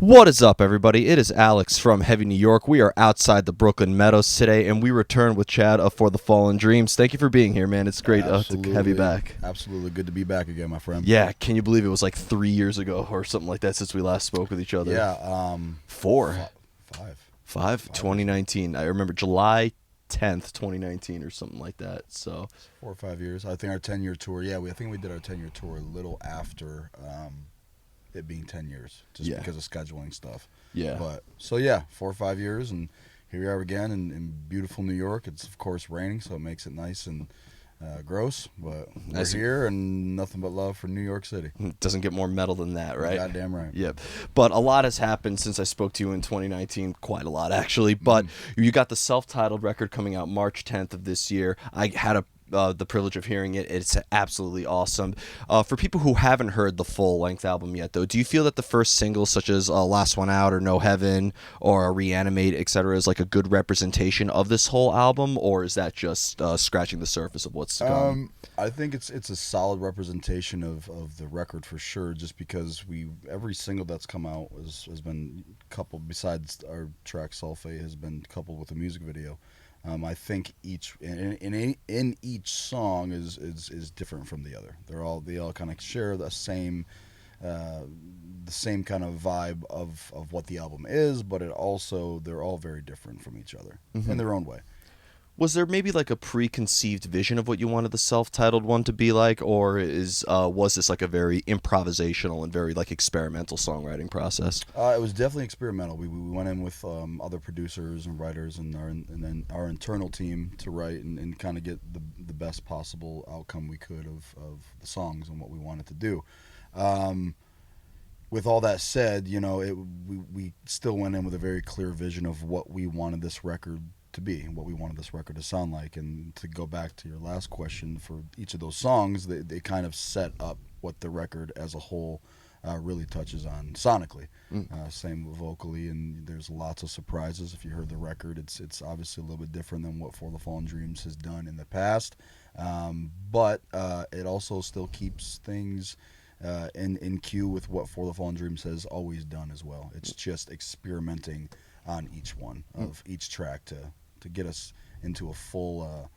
What is up, everybody? It is Alex from Heavy New York. We are outside the Brooklyn Meadows today, and we return with Chad of For the Fallen Dreams. Thank you for being here, man. It's great to have you back. Absolutely. Good to be back again, my friend. Yeah, can you believe it was like 3 years ago or something like that since we last spoke with each other? Yeah. Four. Five. 2019. I remember July 10th, 2019 or something like that. So 4 or 5 years. I think our 10-year tour. Yeah, I think we did our 10-year tour a little after it being 10 years, just because of scheduling stuff. Yeah. But so yeah, 4 or 5 years, and here we are again in beautiful New York. It's of course raining, so it makes it nice and gross. But we're here, and nothing but love for New York City. Doesn't get more metal than that, right? Goddamn right. Yep. But a lot has happened since I spoke to you in 2019. Quite a lot, actually. But you got the self-titled record coming out March 10th of this year. I had the privilege of hearing it. It's absolutely awesome. For people who haven't heard the full-length album yet, though, do you feel that the first singles, such as Last One Out or No Heaven or Reanimate, etc., is like a good representation of this whole album, or is that just scratching the surface of what's to come? I think it's a solid representation of the record for sure, just because every single that's come out has been coupled, besides our track Sulfate, has been coupled with a music video. I think each song is different from the other. They all kind of share the same kind of vibe of what the album is, but they're all very different from each other in their own way. Was there maybe like a preconceived vision of what you wanted the self-titled one to be like, or was this like a very improvisational and very like experimental songwriting process? It was definitely experimental. We went in with other producers and writers and then our internal team to write and kind of get the best possible outcome we could of the songs and what we wanted to do. With all that said, we still went in with a very clear vision of what we wanted this record to be and what we wanted this record to sound like. And to go back to your last question, for each of those songs, they kind of set up what the record as a whole really touches on sonically. Same vocally, and there's lots of surprises. If you heard the record, it's obviously a little bit different than what For the Fallen Dreams has done in the past, but it also still keeps things in queue with what For the Fallen Dreams has always done as well. It's just experimenting on each one of each track to get us into a full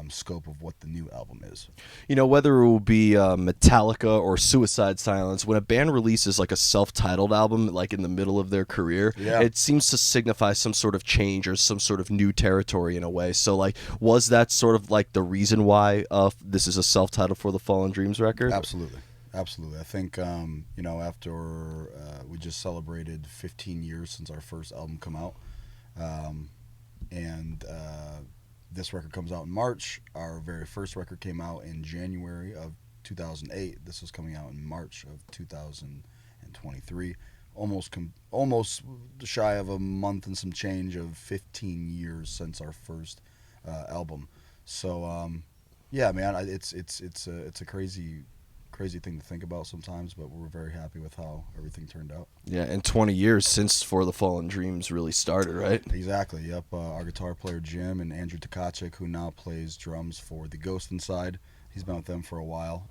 scope of what the new album is. Whether it will be Metallica or Suicide Silence, when a band releases like a self-titled album like in the middle of their career, it seems to signify some sort of change or some sort of new territory in a way. So like, was that sort of like the reason why this is a self-titled For the Fallen Dreams record? Absolutely. I think, after we just celebrated 15 years since our first album come out, and this record comes out in March. Our very first record came out in January of 2008. This is coming out in March of 2023. Almost shy of a month and some change of 15 years since our first album. So, yeah, man, it's a crazy thing to think about sometimes, but we're very happy with how everything turned out. Yeah, and 20 years since For the Fallen Dreams really started, right? Exactly, yep. Our guitar player Jim and Andrew Tkachuk, who now plays drums for The Ghost Inside, he's been with them for a while,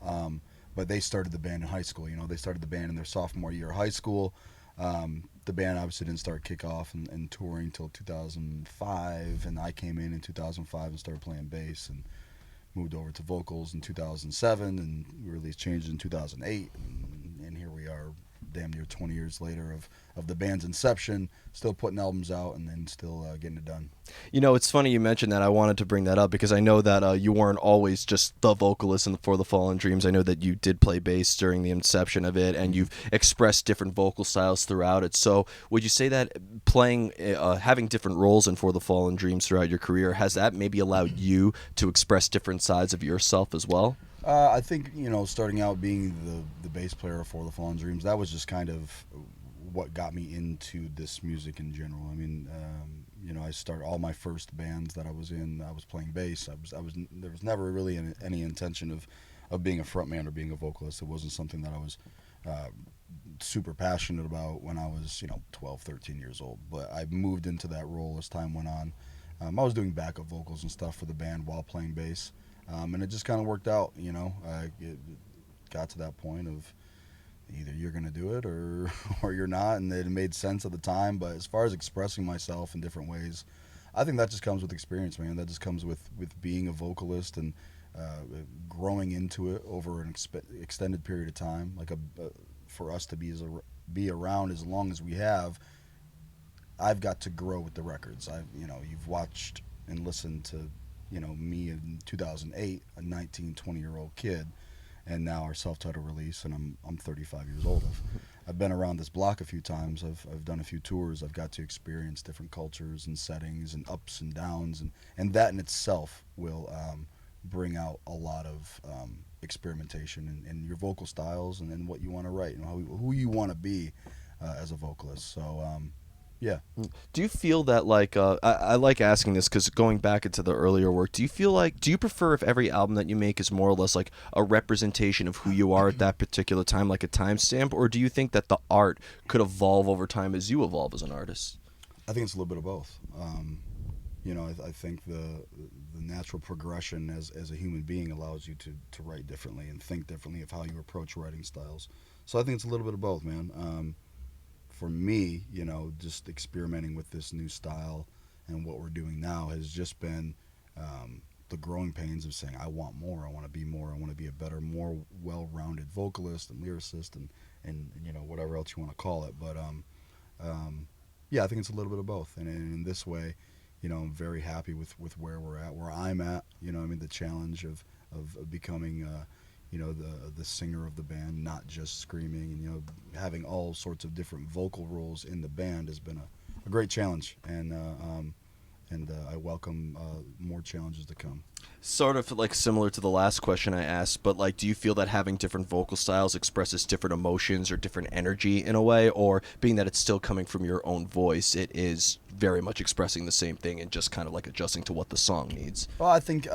but they started the band in high school. They started the band in their sophomore year of high school. The band obviously didn't start kick off and touring until 2005, and I came in 2005 and started playing bass and moved over to vocals in 2007, and we released Changes in 2008, and here we are damn near 20 years later of the band's inception, still putting albums out and then still getting it done. It's funny you mentioned that. I wanted to bring that up because I know that you weren't always just the vocalist in For the Fallen Dreams. I know that you did play bass during the inception of it, and you've expressed different vocal styles throughout it. So would you say that playing, having different roles in For the Fallen Dreams throughout your career, has that maybe allowed you to express different sides of yourself as well? I think, starting out being the bass player for the Fallen Dreams, that was just kind of what got me into this music in general. I mean, I started all my first bands that I was in, I was playing bass. There was never really any intention of being a frontman or being a vocalist. It wasn't something that I was super passionate about when I was, 12, 13 years old. But I moved into that role as time went on. I was doing backup vocals and stuff for the band while playing bass. And it just kind of worked out, It got to that point of either you're gonna do it or or you're not, and it made sense at the time. But as far as expressing myself in different ways, I think that just comes with experience, man. That just comes with being a vocalist and growing into it over an extended period of time. Like for us to be around as long as we have, I've got to grow with the records. You've watched and listened to, me in 2008, a 19, 20-year old kid, and now our self-titled release, and I'm 35 years old. I've been around this block a few times. I've done a few tours. I've got to experience different cultures and settings and ups and downs, and that in itself will bring out a lot of experimentation in your vocal styles and then what you want to write, who you want to be as a vocalist. So yeah. Do you feel that I like asking this because going back into the earlier work, do you prefer if every album that you make is more or less like a representation of who you are at that particular time, like a timestamp, or do you think that the art could evolve over time as you evolve as an artist? I think it's a little bit of both. I think the natural progression as a human being allows you to write differently and think differently of how you approach writing styles. So I think it's a little bit of both, man. For me, just experimenting with this new style and what we're doing now has just been the growing pains of saying, I want more, I want to be more, I want to be a better, more well-rounded vocalist and lyricist and whatever else you want to call it. But yeah, I think it's a little bit of both. And in this way, I'm very happy with where we're at, where I'm at. The challenge of becoming the singer of the band, not just screaming, and having all sorts of different vocal roles in the band has been a great challenge, and I welcome more challenges to come. Sort of like similar to the last question I asked, but like, do you feel that having different vocal styles expresses different emotions or different energy in a way, or being that it's still coming from your own voice, it is very much expressing the same thing and just kind of like adjusting to what the song needs? Well, I think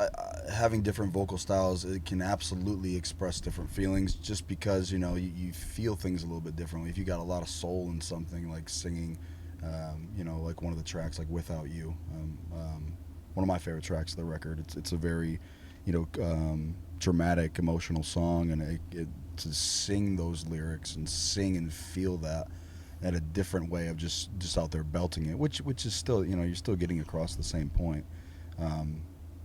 having different vocal styles, it can absolutely express different feelings, just because you feel things a little bit differently. If you got a lot of soul in something, like singing, like one of the tracks, like "Without You," one of my favorite tracks of the record. It's a very, dramatic, emotional song, and to sing those lyrics and sing and feel that at a different way of just out there belting it, which is still, you're still getting across the same point,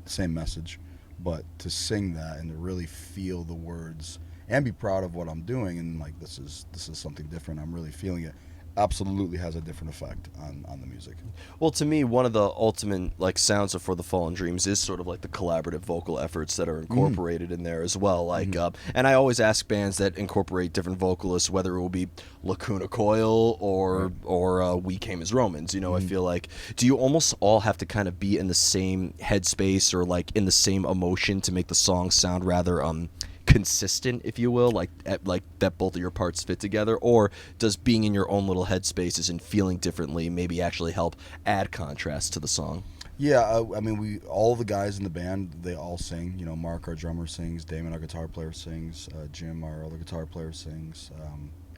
same message, but to sing that and to really feel the words and be proud of what I'm doing, and like this is something different, I'm really feeling it, absolutely has a different effect on the music. Well, to me, one of the ultimate like sounds of For the Fallen Dreams is sort of like the collaborative vocal efforts that are incorporated in there as well. Like, and I always ask bands that incorporate different vocalists, whether it will be Lacuna Coil or We Came as Romans. I feel like, do you almost all have to kind of be in the same headspace or like in the same emotion to make the song sound rather consistent, if you will, like that both of your parts fit together, or does being in your own little headspaces and feeling differently maybe actually help add contrast to the song? Yeah, we all the guys in the band, they all sing. Mark, our drummer, sings. Damon, our guitar player, sings. Jim, our other guitar player, sings.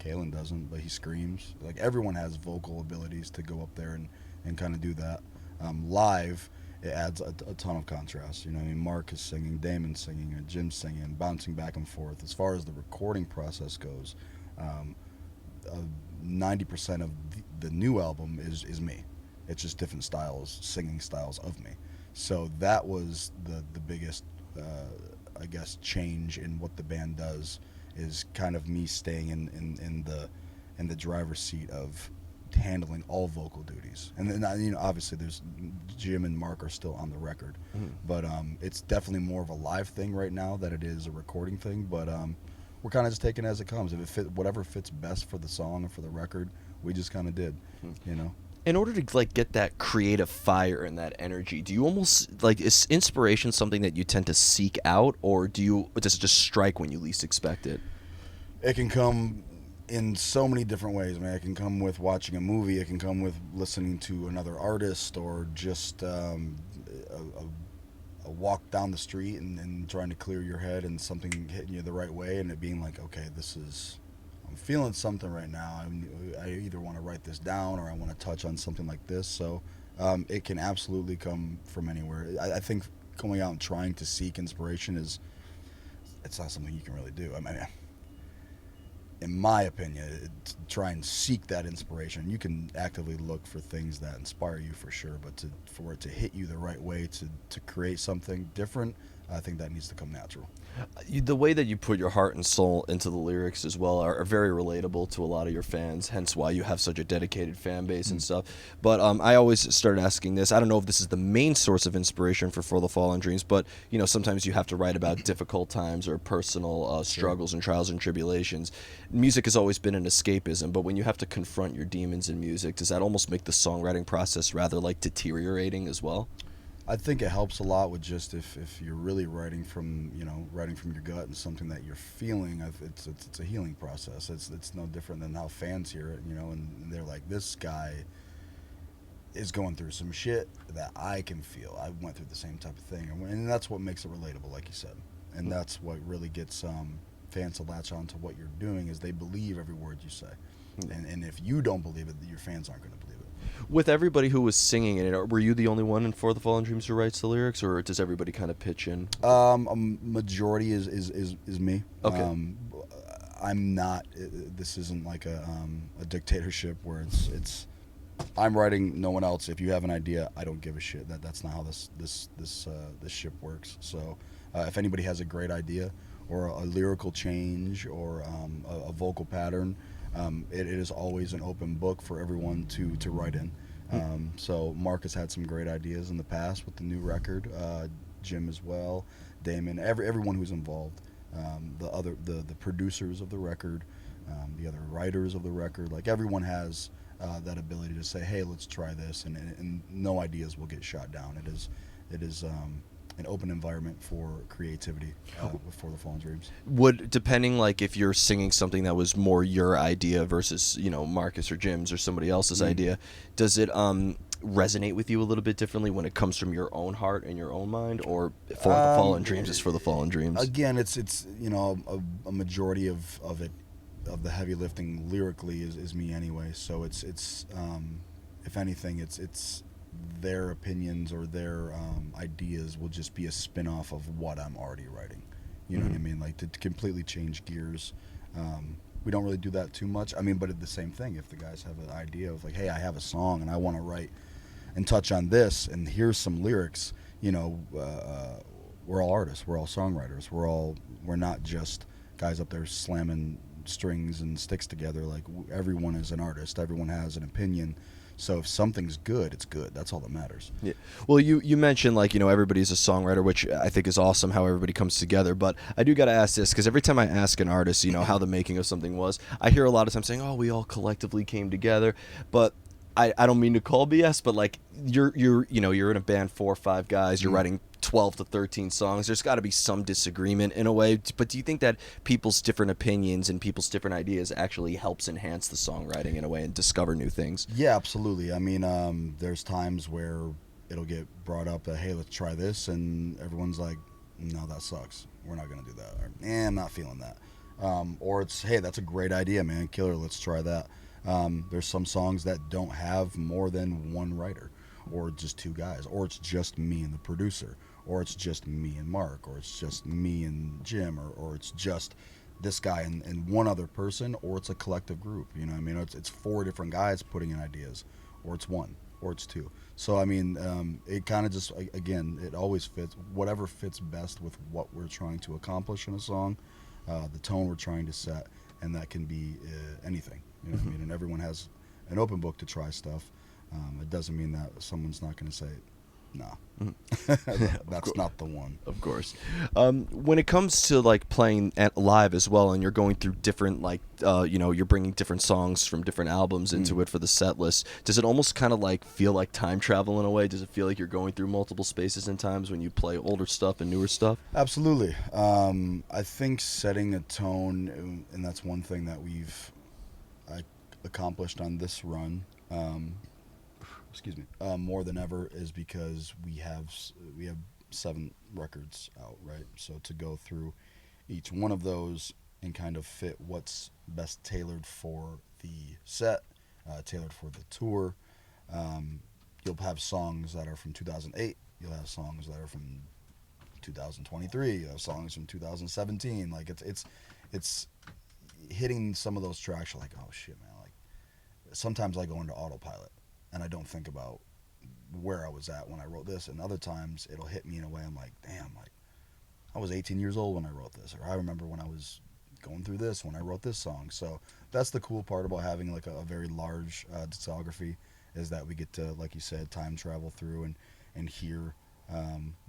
Kalen doesn't, but he screams. Like, everyone has vocal abilities to go up there and kind of do that. Live, it adds a ton of contrast. Mark is singing, Damon's singing, and Jim's singing, bouncing back and forth. As far as the recording process goes, 90% of the new album is me. It's just different styles, singing styles of me. So that was the biggest, I guess, change in what the band does, is kind of me staying in the driver's seat of handling all vocal duties. And then obviously there's Jim and Mark are still on the record, but it's definitely more of a live thing right now than it is a recording thing. But we're kind of just taking it as it comes. If it whatever fits best for the song and for the record, we just kind of did. In order to like get that creative fire and that energy, do you almost like, is inspiration something that you tend to seek out, or does it just strike when you least expect it? It can come in so many different ways, man. It can come with watching a movie. It can come with listening to another artist, or just a walk down the street and trying to clear your head and something hitting you the right way, and it being like, okay, I'm feeling something right now. I either want to write this down or I want to touch on something like this. So it can absolutely come from anywhere. I think going out and trying to seek inspiration it's not something you can really do. in my opinion, try and seek that inspiration. You can actively look for things that inspire you for sure, but for it to hit you the right way to create something different, I think that needs to come natural. The way that you put your heart and soul into the lyrics as well are very relatable to a lot of your fans, hence why you have such a dedicated fan base and stuff. But I always started asking this. I don't know if this is the main source of inspiration for the Fallen Dreams, but sometimes you have to write about difficult times or personal struggles and trials and tribulations. Music has always been an escapism, but when you have to confront your demons in music, does that almost make the songwriting process rather like deteriorating as well? I think it helps a lot with just if you're really writing from your gut and something that you're feeling. It's a healing process. It's no different than how fans hear it, and they're like, this guy is going through some shit that I can feel. I went through the same type of thing, and that's what makes it relatable, like you said, and that's what really gets fans to latch on to what you're doing is they believe every word you say, and if you don't believe it, your fans aren't going to believe it. With everybody who was singing in it, were you the only one in For the Fallen Dreams who writes the lyrics, or does everybody kind of pitch in? A majority is me. Okay. I'm not. This isn't like a dictatorship where it's. I'm writing, no one else. If you have an idea, I don't give a shit. That's not how this ship works. So, if anybody has a great idea or a lyrical change or a vocal pattern, it is always an open book for everyone to write in. So Mark has had some great ideas in the past with the new record. Jim as well, Damon, everyone who's involved, the producers of the record, the other writers of the record. Like everyone has that ability to say, hey, let's try this, and no ideas will get shot down. It is an open environment for creativity for the Fallen Dreams. Would, depending, like if you're singing something that was more your idea versus Marcus or Jim's or somebody else's idea, does it resonate with you a little bit differently when it comes from your own heart and your own mind, or For the Fallen Dreams is For the Fallen Dreams? Again, it's a majority of it, of the heavy lifting lyrically is me anyway. So it's if anything, it's their opinions or their ideas will just be a spin-off of what I'm already writing. You know what I mean? Like to completely change gears. We don't really do that too much. I mean, but it's the same thing. If the guys have an idea of like, hey, I have a song and I want to write and touch on this, and here's some lyrics. We're all artists. We're all songwriters. We're not just guys up there slamming strings and sticks together. Like everyone is an artist. Everyone has an opinion. So if something's good, it's good. That's all that matters. Yeah. Well, you mentioned like everybody's a songwriter, which I think is awesome how everybody comes together. But I do got to ask this because every time I ask an artist, how the making of something was, I hear a lot of times saying, "Oh, we all collectively came together," but I don't mean to call BS, but like you're in a band, 4 or 5 guys, you're writing 12 to 13 songs. There's got to be some disagreement in a way, but do you think that people's different opinions and people's different ideas actually helps enhance the songwriting in a way and discover new things? Yeah, absolutely. I mean, there's times where it'll get brought up that, hey, let's try this, and everyone's like, no, that sucks. We're not gonna do that. Or, I'm not feeling that. Or it's, hey, that's a great idea, man, killer. Let's try that. There's some songs that don't have more than one writer, or just 2 guys, or it's just me and the producer, or it's just me and Mark, or it's just me and Jim, or it's just this guy and one other person, or it's a collective group. You know what I mean? It's 4 different guys putting in ideas, or it's 1, or it's 2. So, I mean, it kind of just, again, it always fits, whatever fits best with what we're trying to accomplish in a song, the tone we're trying to set, and that can be anything. You know what I mean? And everyone has an open book to try stuff. It doesn't mean that someone's not going to say, no, that's not the one. Of course. When it comes to like playing at live as well, and you're going through different you're bringing different songs from different albums into it for the set list, does it almost kind of like feel like time travel in a way? Does it feel like you're going through multiple spaces and times when you play older stuff and newer stuff? Absolutely. I think setting a tone, and that's one thing that we've accomplished on this run, more than ever, is because we have 7 records out, right? So to go through each one of those and kind of fit what's best tailored for the set, tailored for the tour. You'll have songs that are from 2008. You'll have songs that are from 2023. You'll have songs from 2017. Like it's hitting some of those tracks, you're like, oh shit, man. Like sometimes I go into autopilot and I don't think about where I was at when I wrote this, and other times it'll hit me in a way I'm like, damn, like I was 18 years old when I wrote this, or I remember when I was going through this when I wrote this song. So that's the cool part about having like a very large discography, is that we get to, like you said, time travel through and hear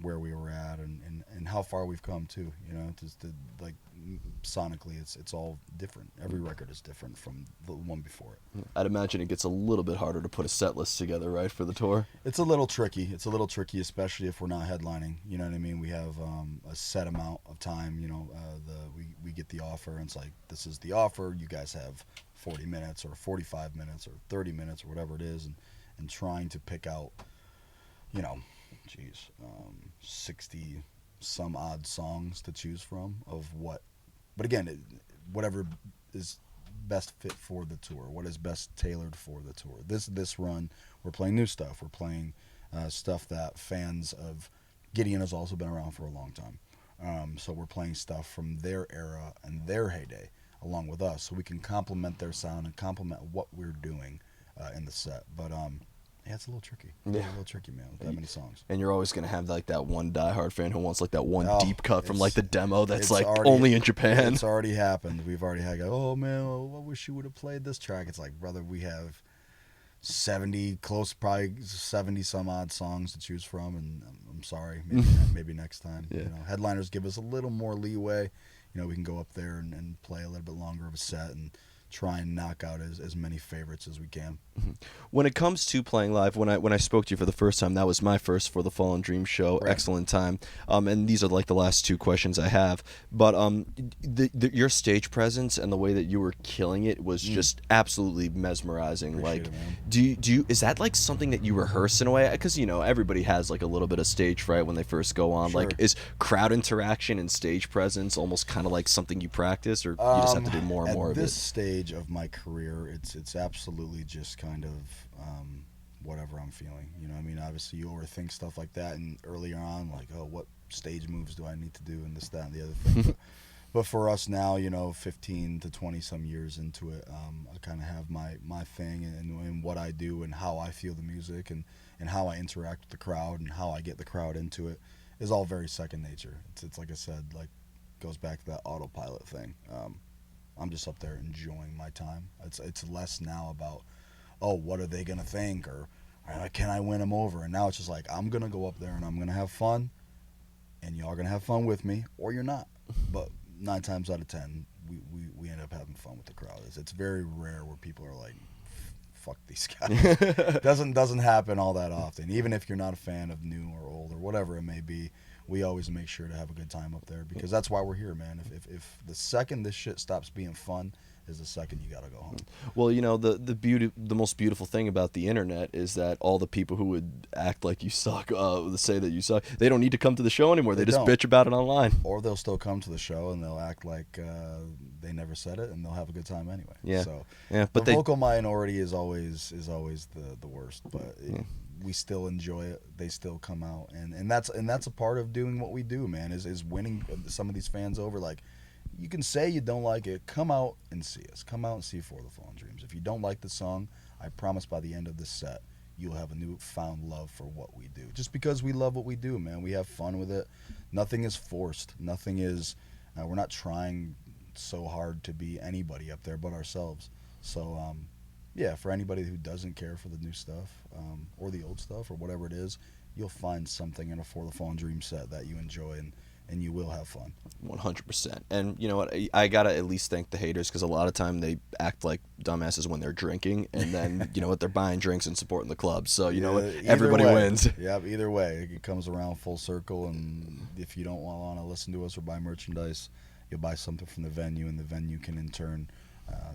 where we were at and how far we've come too. You know, just to, like sonically, it's all different. Every record is different from the one before it. I'd imagine it gets a little bit harder to put a set list together, right, for the tour? It's a little tricky. It's a little tricky, especially if we're not headlining. You know what I mean? We have a set amount of time. You know, we get the offer, and it's like, this is the offer. You guys have 40 minutes or 45 minutes or 30 minutes or whatever it is, and trying to pick out, you know, 60 some odd songs to choose from of what. But again, whatever is best fit for the tour, what is best tailored for the tour. This run, we're playing new stuff. We're playing stuff that fans of Gideon has also been around for a long time. So we're playing stuff from their era and their heyday along with us, so we can complement their sound and complement what we're doing in the set. But yeah, it's a little tricky. Yeah. It's a little tricky, man, with that many songs. And you're always going to have like that one diehard fan who wants like that one deep cut from like the demo that's it's like already, only in Japan. It's already happened. We've already had, oh man, I wish you would have played this track. It's like, brother, we have 70, probably 70 some odd songs to choose from, and I'm sorry, maybe next time. Yeah. You know, headliners give us a little more leeway. You know, we can go up there and play a little bit longer of a set and try and knock out as many favorites as we can. When it comes to playing live, when I spoke to you for the first time, that was my first For the Fallen Dream show. Right. Excellent time. And these are like the last two questions I have. But your stage presence and the way that you were killing it was just absolutely mesmerizing. Appreciate like, it, man. do you is that like something that you rehearse in a way? Because you know everybody has like a little bit of stage fright when they first go on. Sure. Like, is crowd interaction and stage presence almost kind of like something you practice, or you just have to do more and more of it? At this stage of my career, it's absolutely just kind of whatever I'm feeling. You know, I mean, obviously you overthink stuff like that, and earlier on, like, oh, what stage moves do I need to do, and this, that, and the other thing. But for us now, you know, 15 to 20 some years into it, I kind of have my thing and what I do and how I feel the music and how I interact with the crowd and how I get the crowd into it is all very second nature. It's like I said, like, goes back to that autopilot thing. I'm just up there enjoying my time. It's less now about, oh, what are they gonna think, or can I win them over? And now it's just like, I'm gonna go up there and I'm gonna have fun, and y'all are gonna have fun with me, or you're not. But 9 times out of 10, we end up having fun with the crowd. It's very rare where people are like, fuck these guys. doesn't happen all that often. Even if you're not a fan of new or old or whatever it may be, we always make sure to have a good time up there, because that's why we're here, man. If the second this shit stops being fun is the second you gotta go home. Well, you know, the most beautiful thing about the internet is that all the people who would act like you suck, say that you suck, they don't need to come to the show anymore. They just bitch about it online. Or they'll still come to the show and they'll act like they never said it, and they'll have a good time anyway. Yeah. So yeah, but the vocal minority is always the worst, but we still enjoy it. They still come out, and that's a part of doing what we do, man. Is winning some of these fans over. Like, you can say you don't like it, come out and see us. Come out and see For the Fallen Dreams. If you don't like the song, I promise by the end of this set, you'll have a newfound love for what we do. Just because we love what we do, man. We have fun with it. Nothing is forced. Nothing is. We're not trying so hard to be anybody up there but ourselves. So, yeah, for anybody who doesn't care for the new stuff or the old stuff or whatever it is, you'll find something in a For the Fallen Dream set that you enjoy, and you will have fun. 100%. And you know what? I gotta at least thank the haters, because a lot of time they act like dumbasses when they're drinking, and then you know what? They're buying drinks and supporting the club. So you know what? Everybody wins. Yeah, either way, it comes around full circle. And if you don't want to listen to us or buy merchandise, you'll buy something from the venue, and the venue can in turn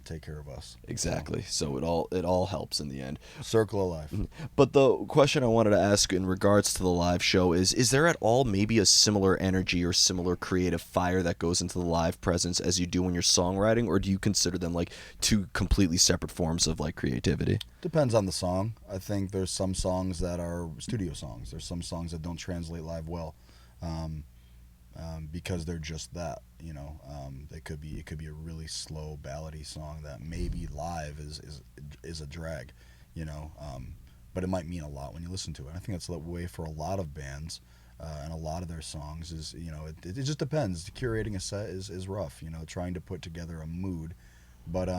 take care of us. Exactly. So it all helps in the end. Circle of life. But the question I wanted to ask in regards to the live show is there at all maybe a similar energy or similar creative fire that goes into the live presence as you do when you're songwriting, or do you consider them like two completely separate forms of like creativity? Depends on the song. I think there's some songs that are studio songs. There's some songs that don't translate live well. because they're just that. It could be a really slow ballady song that maybe live is a drag, but it might mean a lot when you listen to it. I think that's the way for a lot of bands. And a lot of their songs is, it just depends. Curating a set is rough, trying to put together a mood, but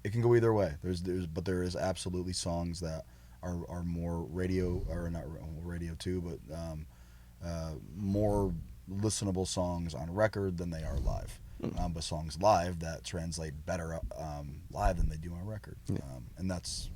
it can go either way. But there is absolutely songs that are more radio, or not radio too, but more listenable songs on record than they are live. But songs live that translate better live than they do on record, and that's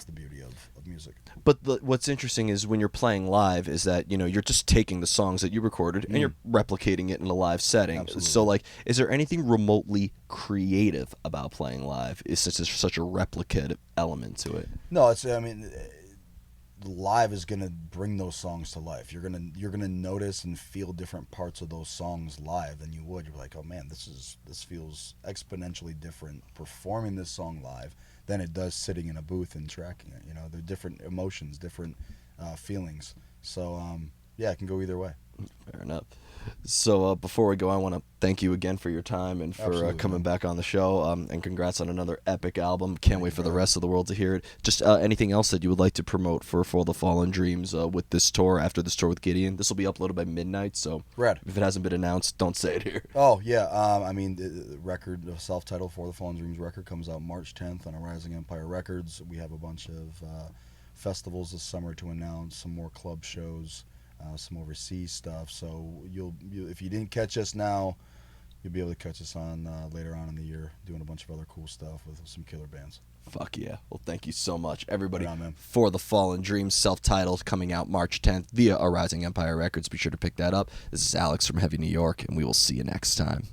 the beauty of music. But what's interesting is when you're playing live is that, you're just taking the songs that you recorded and you're replicating it in a live setting. Absolutely. So, like, is there anything remotely creative about playing live? Is such a replicative element to it? No, live is gonna bring those songs to life. You're gonna notice and feel different parts of those songs live than you would. You're like, oh man, this feels exponentially different performing this song live than it does sitting in a booth and tracking it. They're different emotions, different feelings. So it can go either way. Fair enough. So before we go, I want to thank you again for your time and for coming back on the show. And congrats on another epic album. Can't wait for the rest of the world to hear it. Just anything else that you would like to promote for the Fallen Dreams with this tour, after this tour with Gideon? This will be uploaded by midnight, so Rad. If it hasn't been announced, don't say it here. Oh, yeah. The record, the self-titled For the Fallen Dreams record comes out March 10th on Rising Empire Records. We have a bunch of festivals this summer to announce, some more club shows. Some overseas stuff, so if you didn't catch us now, you'll be able to catch us on later on in the year, doing a bunch of other cool stuff with some killer bands. Fuck yeah. Well, thank you so much, everybody. Right on, man. For the Fallen Dreams, self-titled, coming out March 10th via Rising Empire Records. Be sure to pick that up. This is Alex from Heavy New York, and we will see you next time.